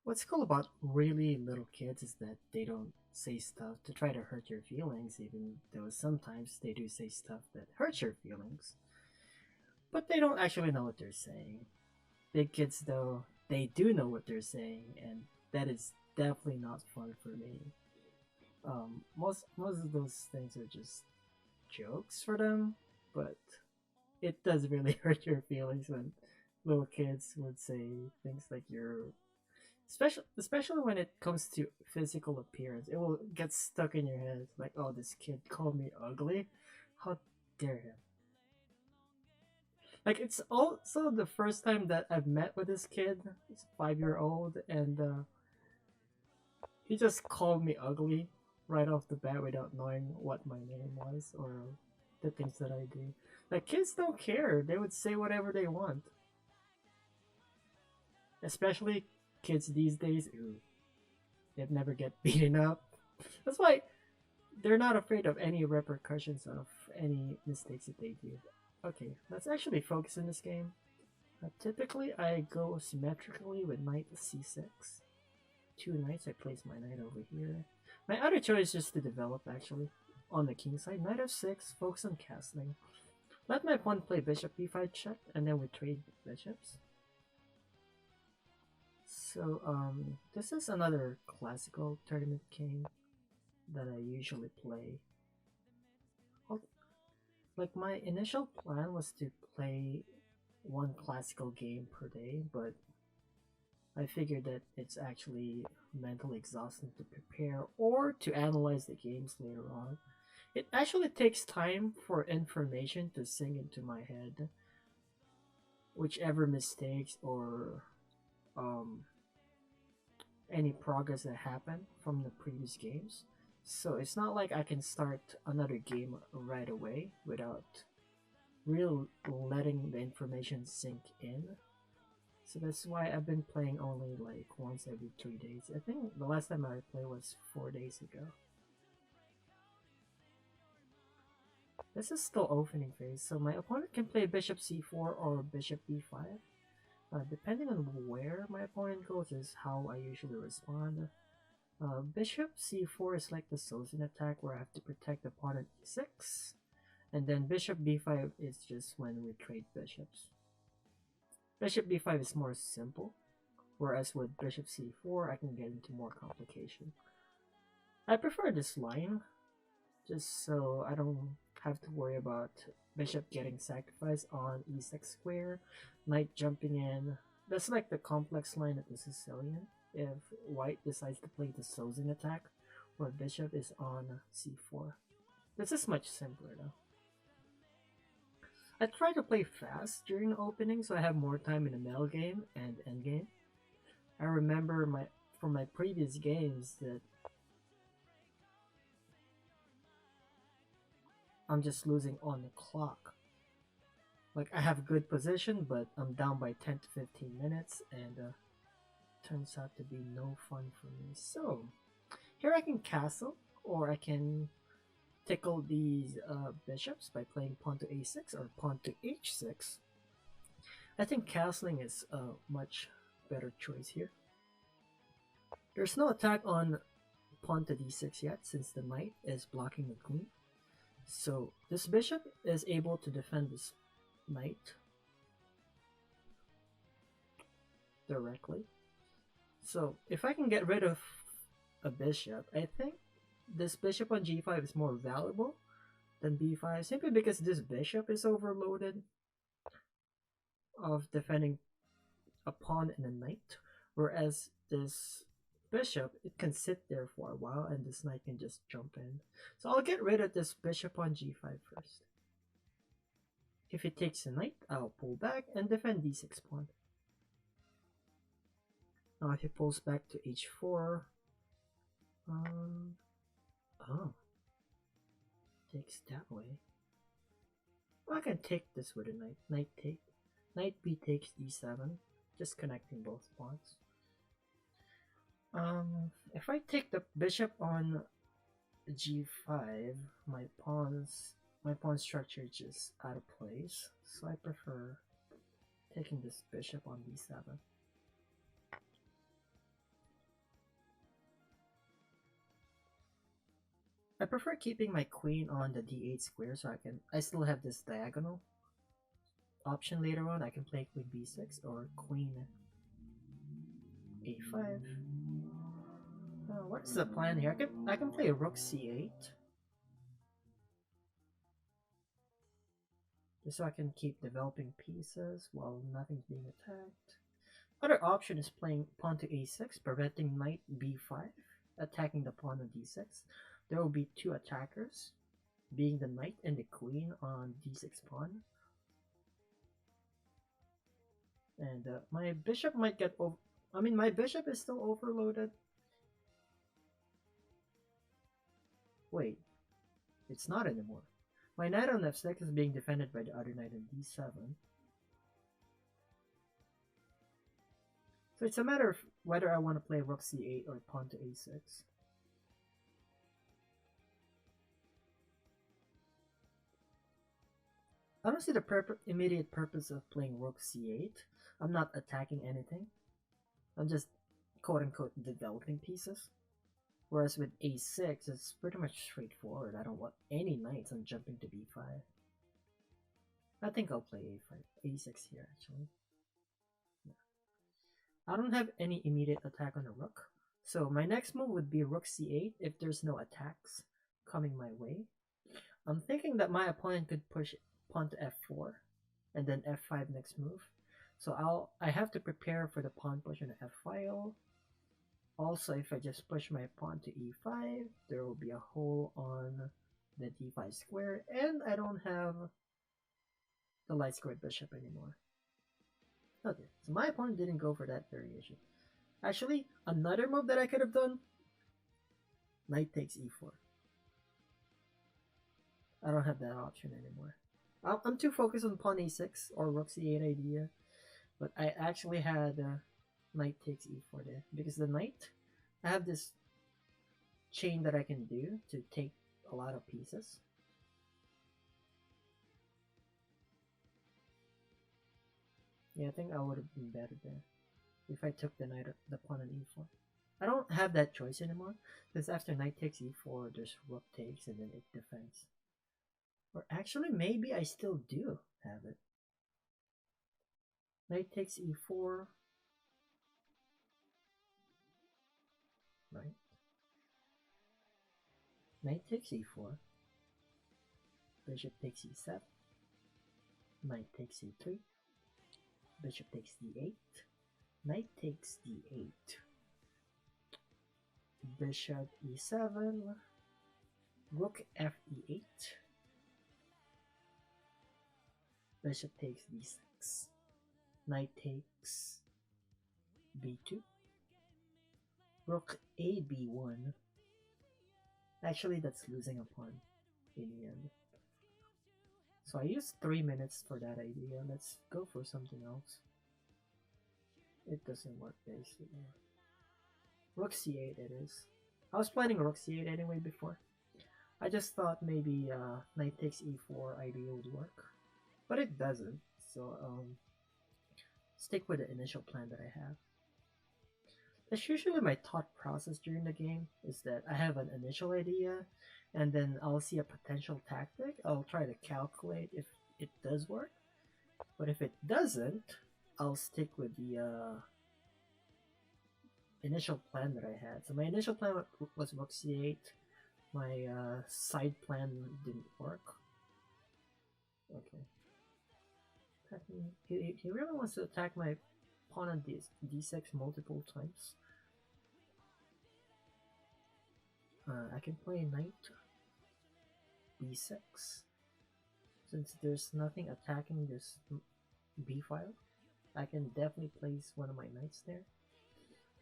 What's cool about really little kids is that they don't say stuff to try to hurt your feelings, even though sometimes they do say stuff that hurts your feelings. But they don't actually know what they're saying. Big kids, though, they do know what they're saying, and that is definitely not fun for me. Most of those things are just jokes for them, but it does really hurt your feelings when little kids would say things like you're especially when it comes to physical appearance. It will get stuck in your head like, oh, this kid called me ugly. How dare him? Like, it's also the first time that I've met with this kid. He's 5 year old, and he just called me ugly right off the bat without knowing what my name was or the things that I do. Like, kids don't care. They would say whatever they want. Especially kids these days who they never get beaten up. That's why they're not afraid of any repercussions of any mistakes that they do. Okay, let's actually focus in this game. Typically, I go symmetrically with knight c6. Two knights, I place my knight over here. My other choice is to develop, actually, on the king side. Knight f6, focus on castling. Let my pawn play bishop b5 check, and then we trade bishops. So, this is another classical tournament game that I usually play. Like, my initial plan was to play one classical game per day, but I figured that it's actually mentally exhausting to prepare or to analyze the games later on. It actually takes time for information to sink into my head, whichever mistakes or um, any progress that happened from the previous games. So it's not like I can start another game right away without real letting the information sink in. So that's why I've been playing only like once every 3 days. I think the last time I played was 4 days ago. This is still opening phase, so my opponent can play bishop c4 or bishop b5. Depending on where my opponent goes is how I usually respond. Bishop c4 is like the Sicilian attack where I have to protect the pawn at e6. And then bishop b5 is just when we trade bishops. Bishop b5 is more simple, whereas with bishop c4 I can get into more complication. I prefer this line, just so I don't have to worry about bishop getting sacrificed on e6 square, knight jumping in. That's like the complex line of the Sicilian. If white decides to play the Sicilian attack, where bishop is on c4. This is much simpler though. I try to play fast during the opening so I have more time in the middle game and endgame. I remember from my previous games that I'm just losing on the clock. Like, I have good position, but I'm down by 10 to 15 minutes, and turns out to be no fun for me. So, here I can castle, or I can tickle these bishops by playing pawn to a6 or pawn to h6. I think castling is a much better choice here. There's no attack on pawn to d6 yet, since the knight is blocking the queen. So this bishop is able to defend this knight directly. So if I can get rid of a bishop, I think this bishop on g5 is more valuable than b5, simply because this bishop is overloaded of defending a pawn and a knight, whereas this bishop, it can sit there for a while and this knight can just jump in. So I'll get rid of this bishop on g5 first. If it takes a knight, I'll pull back and defend d6 pawn. Now if he pulls back to h4, oh, takes that way. Well, I can take this with a knight. Knight b takes d7, just connecting both pawns. If I take the bishop on g5, my pawn structure is just out of place, so I prefer taking this bishop on d7. I prefer keeping my queen on the d8 square so I still have this diagonal option later on. I can play queen b6 or queen a5. What's the plan here? I can play rook c8 just so I can keep developing pieces while nothing's being attacked. Other option is playing pawn to a6, preventing knight b5, attacking the pawn on d6. There will be two attackers, being the knight and the queen on d6 pawn. And my bishop might get over. I mean, my bishop is still overloaded. Wait, it's not anymore. My knight on f6 is being defended by the other knight on d7. So it's a matter of whether I want to play rook c8 or pawn to a6. I don't see the immediate purpose of playing rook c8. I'm not attacking anything. I'm just quote-unquote developing pieces. Whereas with a6, it's pretty much straightforward. I don't want any knights on jumping to b5. I think I'll play a5, a6 here actually. I don't have any immediate attack on the rook. So my next move would be rook c8 if there's no attacks coming my way. I'm thinking that my opponent could push pawn to f4 and then f5 next move. So I have to prepare for the pawn push on the f file. Also, if I just push my pawn to e5, there will be a hole on the d5 square, and I don't have the light square bishop anymore. Okay, so my opponent didn't go for that variation. Actually, another move that I could have done, knight takes e4. I don't have that option anymore. I'm too focused on pawn a6 or rook c8 idea, but I actually had knight takes e4 there because the knight, I have this chain that I can do to take a lot of pieces. Yeah, I think I would have been better there if I took the pawn on e4. I don't have that choice anymore because after knight takes e4, there's rook takes and then it defends. Or actually, maybe I still do have it. Knight takes e4. Right. Knight takes e4. Bishop takes e7. Knight takes e3. Bishop takes d8. Knight takes d8. Bishop e7. Rook fe8. Bishop takes d6. Knight takes b2. Rook a b1. Actually, that's losing a pawn in the end. So I used 3 minutes for that idea. Let's go for something else. It doesn't work basically. Rook c8 it is. I was planning rook c8 anyway before. I just thought maybe knight takes e4 idea would work. But it doesn't. So stick with the initial plan that I have. That's usually my thought process during the game, is that I have an initial idea and then I'll see a potential tactic. I'll try to calculate if it does work. But if it doesn't, I'll stick with the initial plan that I had. So my initial plan was rook c8. My side plan didn't work. Okay. He really wants to attack my pawn on d6 multiple times. I can play knight b6 since there's nothing attacking this b file. I can definitely place one of my knights there,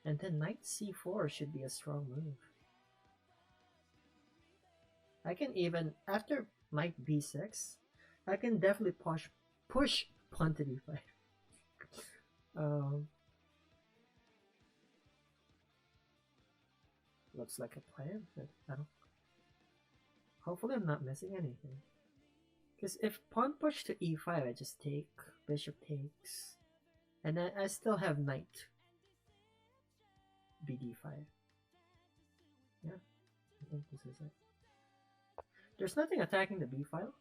and then knight c4 should be a strong move. I can even, after knight b6, I can definitely push pawn to d5. Looks like a plan, but I don't. Hopefully, I'm not missing anything. Because if pawn push to e5, I just take, bishop takes, and then I still have knight bd5. Yeah, I think this is it. There's nothing attacking the b file.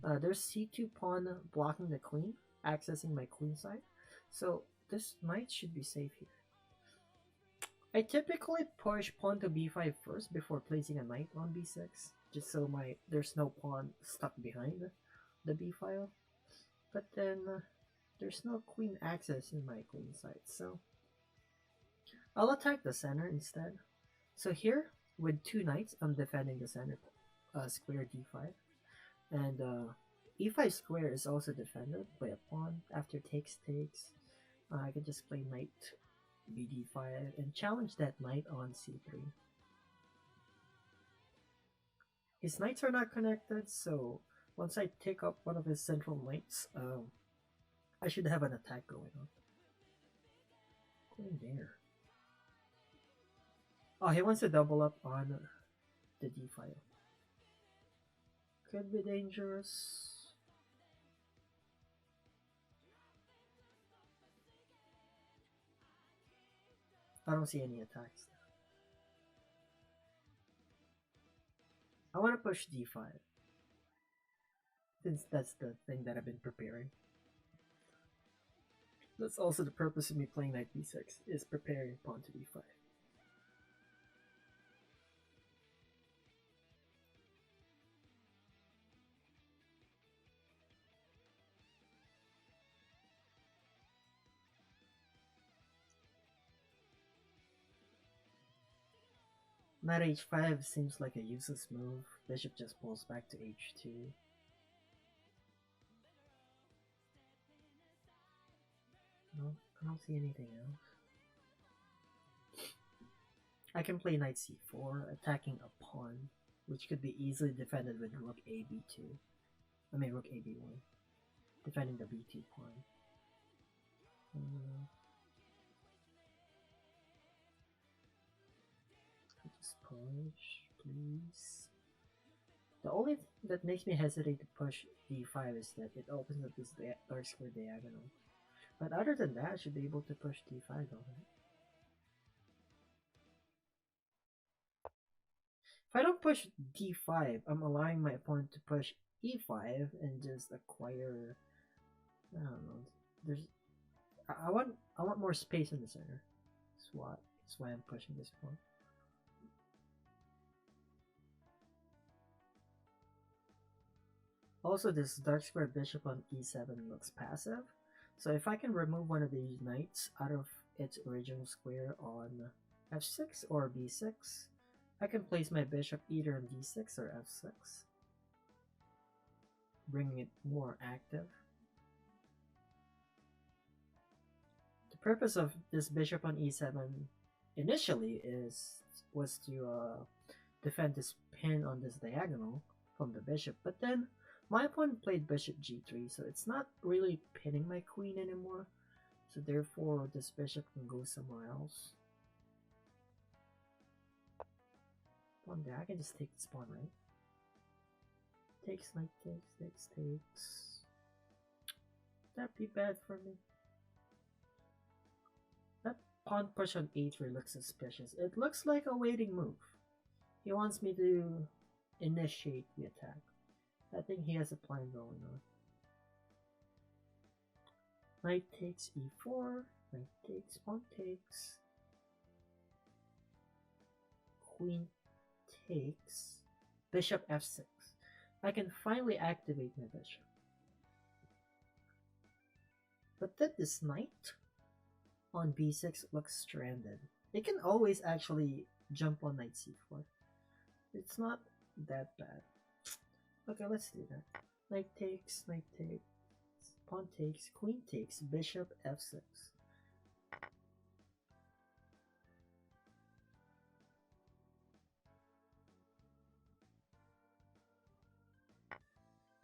There's c2 pawn blocking the queen, accessing my queen side. So this knight should be safe here. I typically push pawn to b5 first before placing a knight on b6, just so there's no pawn stuck behind the b file. But then there's no queen access in my queen side, so I'll attack the center instead. So here, with two knights, I'm defending the center square d5, and e5 square is also defended by a pawn. After takes, I can just play knight bd5 and challenge that knight on c3. His knights are not connected, so once I take up one of his central knights, I should have an attack going on. Queen there. Oh, he wants to double up on the d file. Could be dangerous. I don't see any attacks. I want to push d5, since that's the thing that I've been preparing. That's also the purpose of me playing knight b6, is preparing pawn to d5. Knight h5 seems like a useless move. Bishop just pulls back to h2. No, I don't see anything else. I can play knight c4, attacking a pawn, which could be easily defended with rook ab2. I mean rook ab1, defending the b2 pawn. Just push, please. The only thing that makes me hesitate to push d5 is that it opens up this dark square diagonal. But other than that, I should be able to push d5 alright. If I don't push d5, I'm allowing my opponent to push e5 and just acquire. I don't know. There's. I want more space in the center. That's why I'm pushing this pawn. Also, this dark square bishop on e7 looks passive. So if I can remove one of these knights out of its original square on f6 or b6, I can place my bishop either on d6 or f6, bringing it more active. The purpose of this bishop on e7 initially was to defend this pin on this diagonal from the bishop, but then my opponent played bishop g3, so it's not really pinning my queen anymore, so therefore this bishop can go somewhere else. Pawn there, I can just take this pawn, right? Takes, knight takes. That'd be bad for me. That pawn push on a3 looks suspicious. It looks like a waiting move. He wants me to initiate the attack. I think he has a plan going on. Knight takes e4, knight takes, pawn takes, queen takes, bishop f6. I can finally activate my bishop. But then this knight on b6 looks stranded. It can always actually jump on knight c4. It's not that bad. Okay, let's do that. Knight takes, pawn takes, queen takes, bishop f6.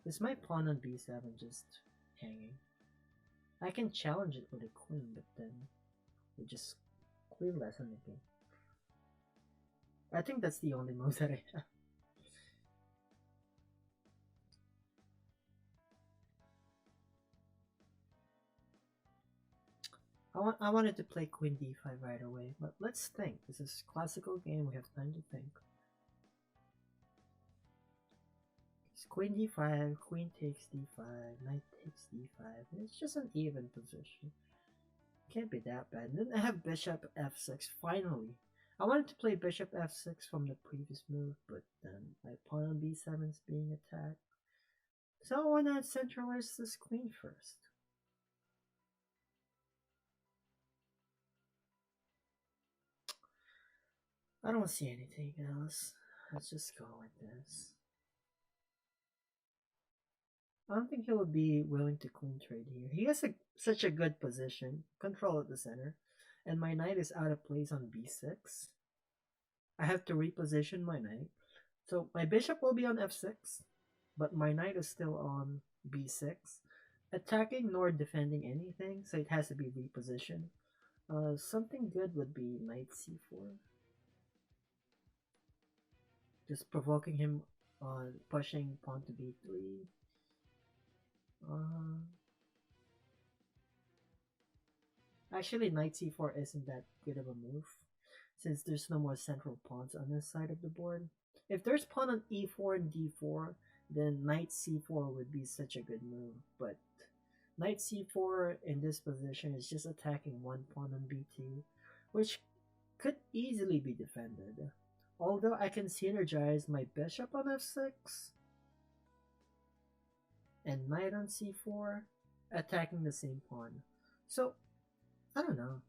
Is my pawn on b7 just hanging? I can challenge it with a queen, but then we just queenless on the game. I think that's the only move that I have. I wanted to play queen d5 right away, but let's think. This is a classical game, we have time to think. It's queen d5, queen takes d5, knight takes d5. It's just an even position. Can't be that bad. And then I have bishop f6 finally. I wanted to play bishop f6 from the previous move, but then my pawn on b7 is being attacked. So I want to centralize this queen first. I don't see anything else. Let's just go with this. I don't think he would be willing to queen trade here. He has such a good position, control at the center, and my knight is out of place on b6. I have to reposition my knight. So my bishop will be on f6, but my knight is still on b6, attacking nor defending anything, so it has to be repositioned. Something good would be knight c4. Just provoking him on pushing pawn to b3. Actually, knight c4 isn't that good of a move, since there's no more central pawns on this side of the board. If there's pawn on e4 and d4, then knight c4 would be such a good move, but knight c4 in this position is just attacking one pawn on b2, which could easily be defended. Although I can synergize my bishop on f6 and knight on c4, attacking the same pawn. So, I don't know.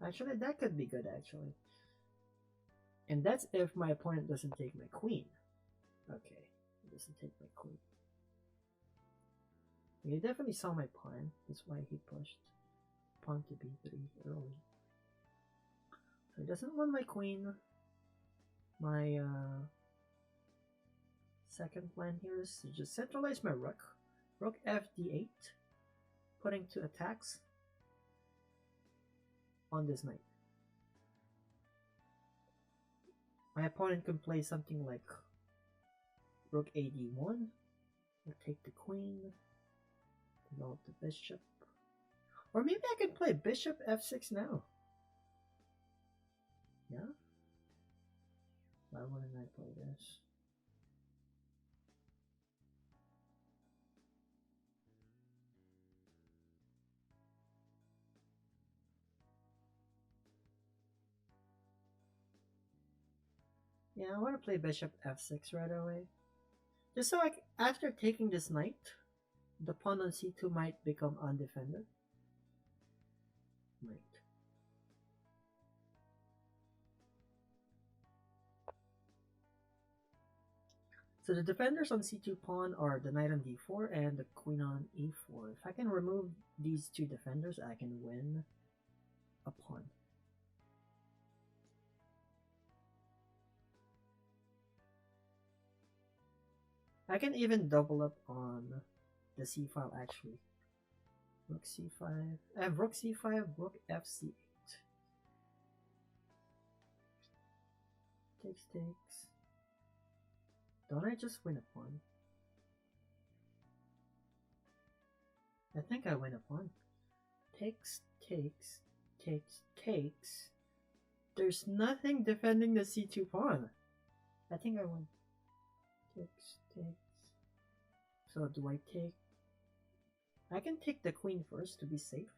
Actually, that could be good, actually. And that's if my opponent doesn't take my queen. Okay, he doesn't take my queen. He definitely saw my pawn. That's why he pushed pawn to b3 early. So he doesn't want my queen. My second plan here is to just centralize my rook. Rook fd8, putting 2 attacks on this knight. My opponent can play something like rook ad1, or take the queen, develop the bishop. Or maybe I can play bishop f6 now. Yeah? Why wouldn't I play this? Yeah, I want to play bishop f6 right away. Just so after taking this knight, the pawn on c2 might become undefended. Might. So the defenders on c2 pawn are the knight on d4 and the queen on e4. If I can remove these 2 defenders, I can win a pawn. I can even double up on the c file actually. Rook c5. I have rook c5, rook fc8. Takes. Don't I just win a pawn? I think I win a pawn. Takes. There's nothing defending the c2 pawn. I think I win. Takes. So do I take? I can take the queen first to be safe.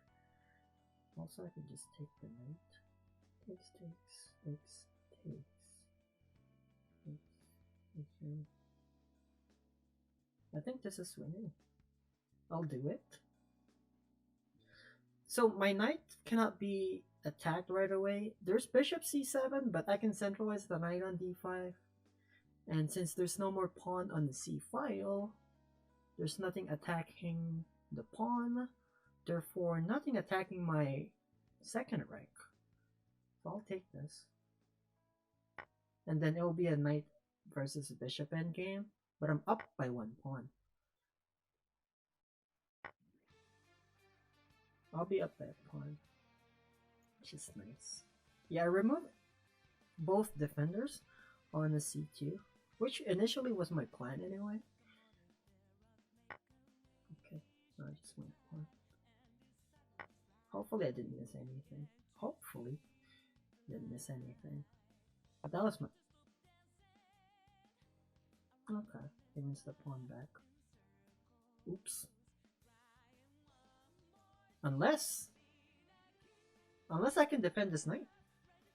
Also, I can just take the knight. Takes. I think this is winning. I'll do it. So my knight cannot be attacked right away. There's bishop c7, but I can centralize the knight on d5. And since there's no more pawn on the c file, there's nothing attacking the pawn. Therefore, nothing attacking my second rank. So I'll take this. And then it will be a knight versus bishop endgame, but I'm up by 1 pawn. I'll be up by a pawn, which is nice. Yeah, I removed both defenders on the c2, which initially was my plan anyway. Okay, so I just went a pawn. Hopefully I didn't miss anything. Hopefully I didn't miss anything. But that was my... Okay, he wins the pawn back. Oops. Unless, unless I can defend this knight.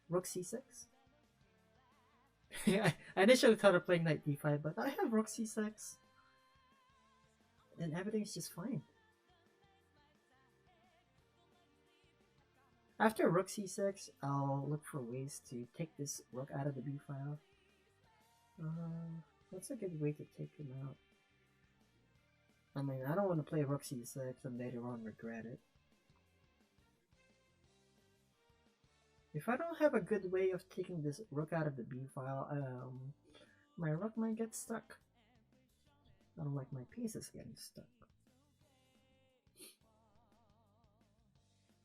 Rook c6. I initially thought of playing knight d5, but I have rook c6. And everything's just fine. After rook c6, I'll look for ways to take this rook out of the b file. What's a good way to take him out? I mean, I don't want to play rook c6 and later on regret it. If I don't have a good way of taking this rook out of the b file, my rook might get stuck. I don't like my pieces getting stuck.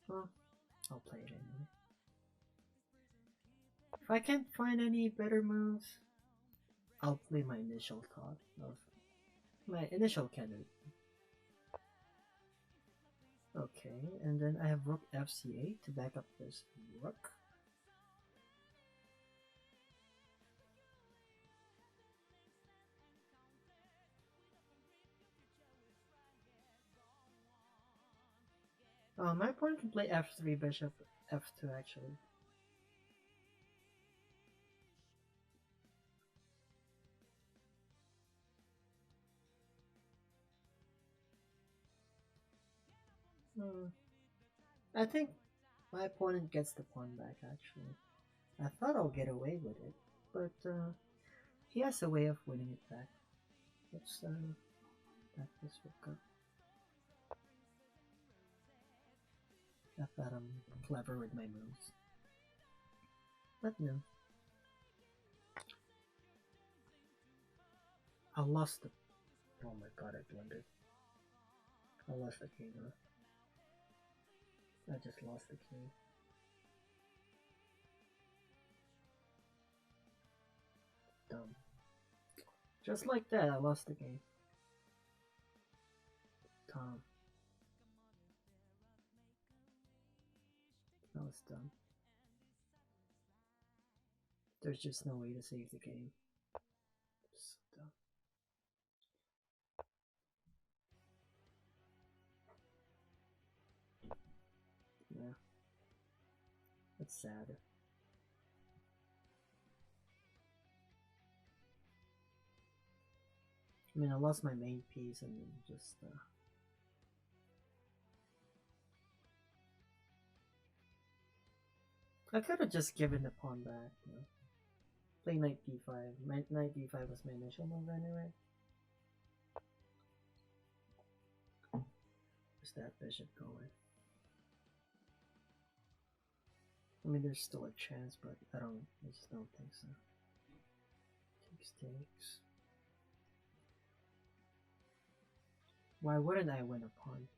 Well, I'll play it anyway. If I can't find any better moves, I'll play my initial thought of my initial candidate. Okay, and then I have rook fc8 to back up this rook. My opponent can play f3, bishop f2 actually. I think my opponent gets the pawn back actually. I thought I'll get away with it, but he has a way of winning it back. Let's back this rook up. I thought I'm clever with my moves. But no. I lost the... Oh my god, I blundered. I lost the king, huh? I just lost the king. Dumb. Just like that, I lost the game. Tom. That was dumb. There's just no way to save the game. So dumb. Yeah. That's sad. I mean, I lost my main piece and then just I could have just given the pawn back. You know? Play knight d5. Knight d5 was my initial move anyway. Where's that bishop going? I mean, there's still a chance, but I just don't think so. Takes. Why wouldn't I win a pawn?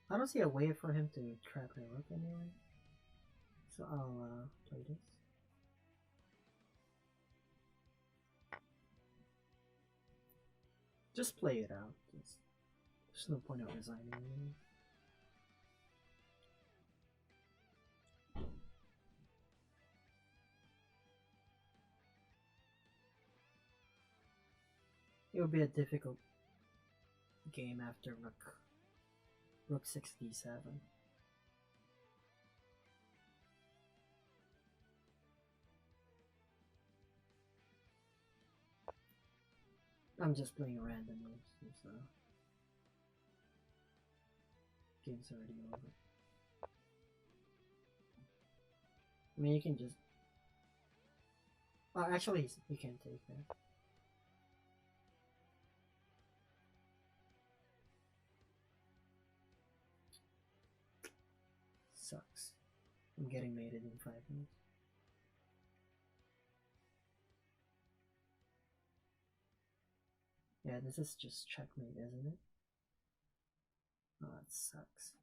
I don't see a way for him to trap my rook anyway. So I'll play this. Just play it out. There's no point of resigning anyway. It would be a difficult game after rook 6 d7. I'm just playing randomly, so game's already over. I mean, you can just... Oh, actually, you can't take that. Sucks. I'm getting mated in 5 minutes. Yeah, this is just checkmate, isn't it? Oh, that sucks.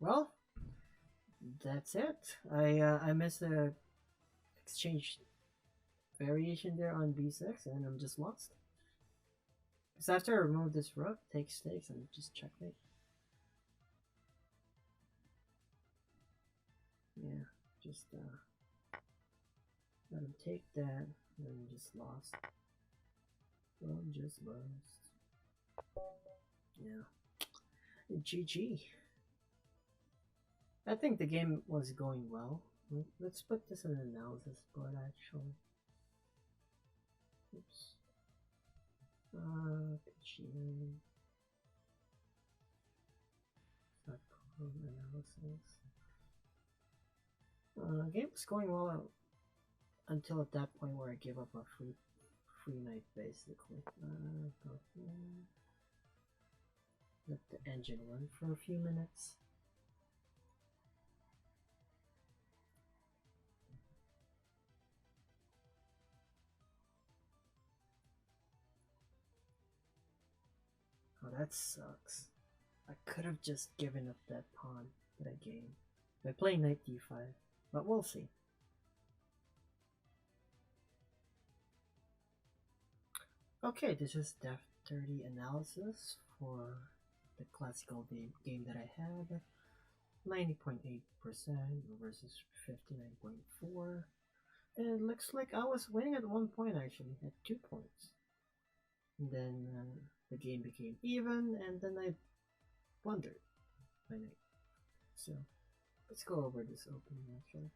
Well, that's it. I missed a exchange variation there on b6, and I'm just lost. Because after I remove this rook, takes and just checkmate. Yeah, just let him take that, and then just lost. Well, just lost. Yeah. GG. I think the game was going well. Let's put this in an analysis board actually. Oops. PG. Analysis. Game was going well until at that point where I gave up a free knight basically. Go here. Let the engine run for a few minutes. Oh, that sucks. I could have just given up that pawn that I gained by playing knight d5, but we'll see. Okay, this is depth 30 analysis for the classical game that I had. 90.8% versus 59.4%. And it looks like I was winning at one point actually, at 2 points. And then the game became even, and then I blundered my knight. So let's go over this opening actually.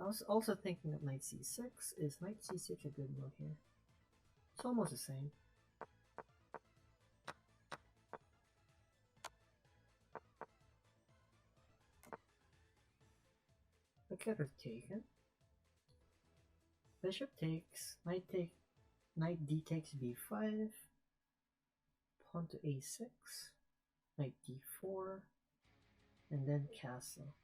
I was also thinking that knight c6. Is knight c6 a good move here? It's almost the same. I could have taken. Bishop takes, knight d takes b5, pawn to a6, knight d4, and then castle.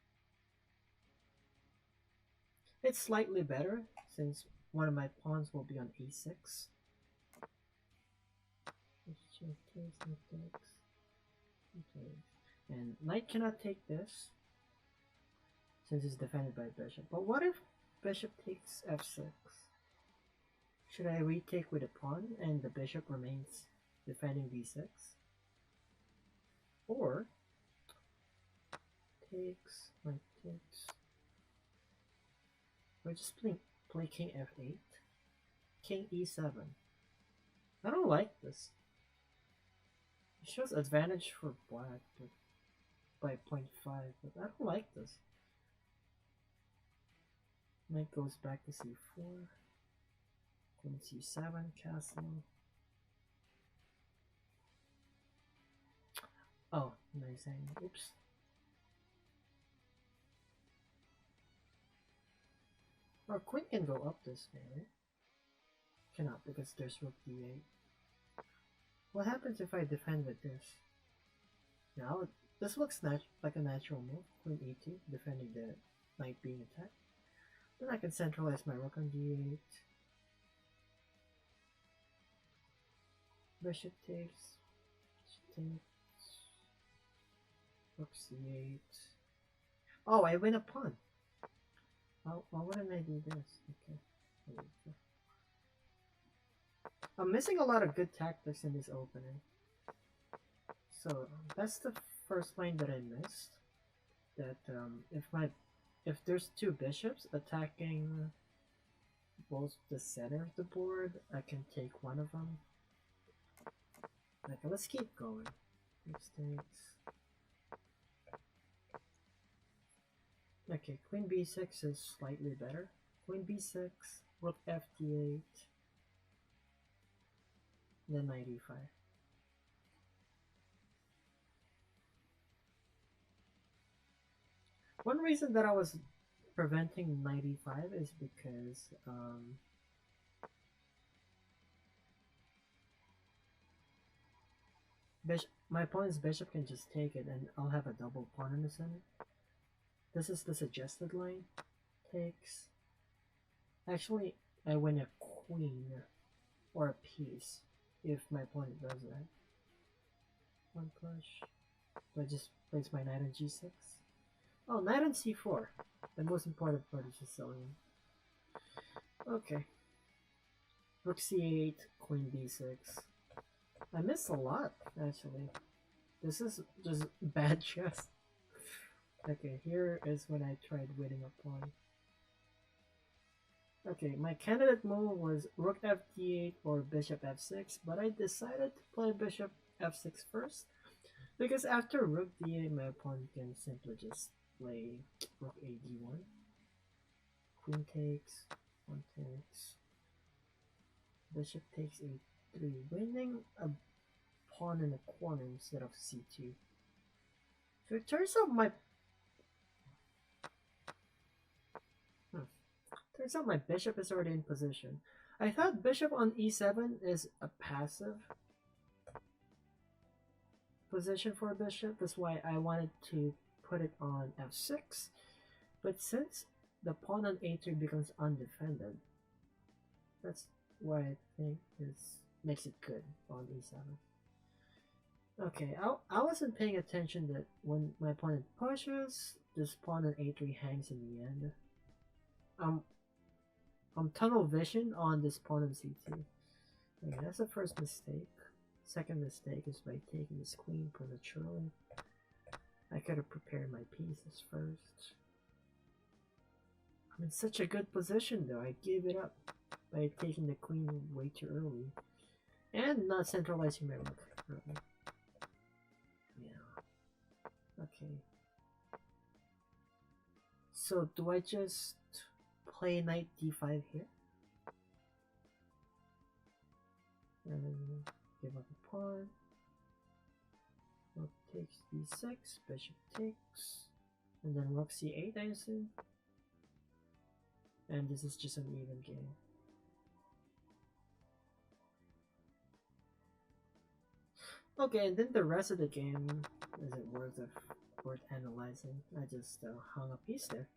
It's slightly better since one of my pawns will be on a6. And knight cannot take this since it's defended by bishop. But what if bishop takes f6? Should I retake with a pawn and the bishop remains defending b6? Or takes, knight takes. We're just play king f8, king e7. I don't like this. It shows advantage for black by 0.5, but I don't like this. Knight goes back to c4, queen c7, castle. Oh, nice angle. Oops. Or queen can go up this way, right? Cannot because there's rook d8. What happens if I defend with this? Now, this looks like a natural move. Queen e2, defending the knight being attacked. Then I can centralize my rook on d8. Bishop takes. Rook c8. Oh, I win a pawn. Why wouldn't I do this? Okay. I'm missing a lot of good tactics in this opening. So that's the first line that I missed. That if there's two bishops attacking both the center of the board, I can take one of them. Okay, let's keep going. Mistakes. Okay, queen b6 is slightly better. Queen b6, rook fd8, then knight e5. One reason that I was preventing knight e5 is because my opponent's bishop can just take it and I'll have a double pawn in the center. This is the suggested line. Takes. Actually, I win a queen or a piece if my opponent does that. One push. Do I just place my knight on g6? Oh, knight on c4. The most important part is Sicilian. Okay. Rook c8, queen b6. I missed a lot, actually. This is just bad chess. Okay, here is when I tried winning a pawn. Okay, my candidate move was rook f d8 or bishop f6, but I decided to play bishop f6 first because after rook d8, my opponent can simply just play rook a d1, queen takes, pawn takes, bishop takes a3, winning a pawn in the corner instead of c2. So it turns out my bishop is already in position. I thought bishop on e7 is a passive position for a bishop. That's why I wanted to put it on f6. But since the pawn on a3 becomes undefended, that's why I think this makes it good on e7. Okay, I wasn't paying attention that when my opponent pushes, this pawn on a3 hangs in the end. I'm tunnel vision on this pawn on c2. Okay, that's the first mistake. Second mistake is by taking this queen prematurely. I could have prepared my pieces first. I'm in such a good position though. I gave it up by taking the queen way too early. And not centralizing my rook early. Yeah. Okay. So do I just play knight d5 here? And give up a pawn. Rook takes d6, bishop takes, and then rook c8, I assume. And this is just an even game. Okay, and then the rest of the game isn't worth analyzing. I just hung a piece there.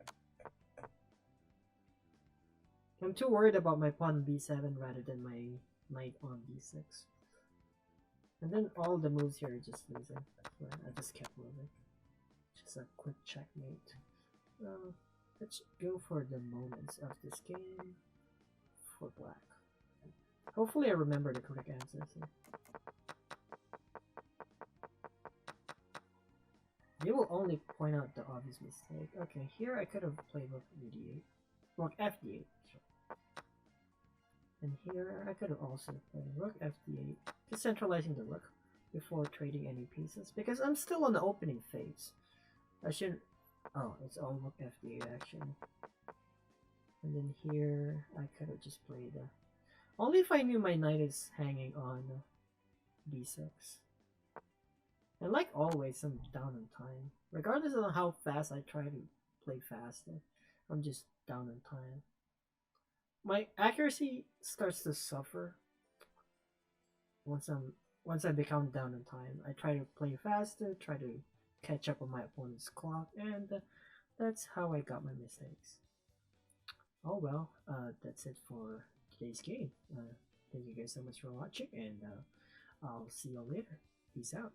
I'm too worried about my pawn b7 rather than my knight on b6. And then all the moves here are just losing. So I just kept moving. Just a quick checkmate. Let's go for the moments of this game for black. Hopefully I remember the correct answers here. They will only point out the obvious mistake. Okay, here I could have played rook d8. Rook fd8. And here I could have also played rook fd8, just centralizing the rook before trading any pieces, because I'm still on the opening phase. I shouldn't... Oh, it's all rook fd8 actually. And then here I could have just played... only if I knew my knight is hanging on b6. And like always, I'm down on time. Regardless of how fast I try to play faster, I'm just down on time. My accuracy starts to suffer once I become down in time. I try to play faster, try to catch up on my opponent's clock, and that's how I got my mistakes. Oh well, that's it for today's game. Thank you guys so much for watching, and I'll see you later. Peace out.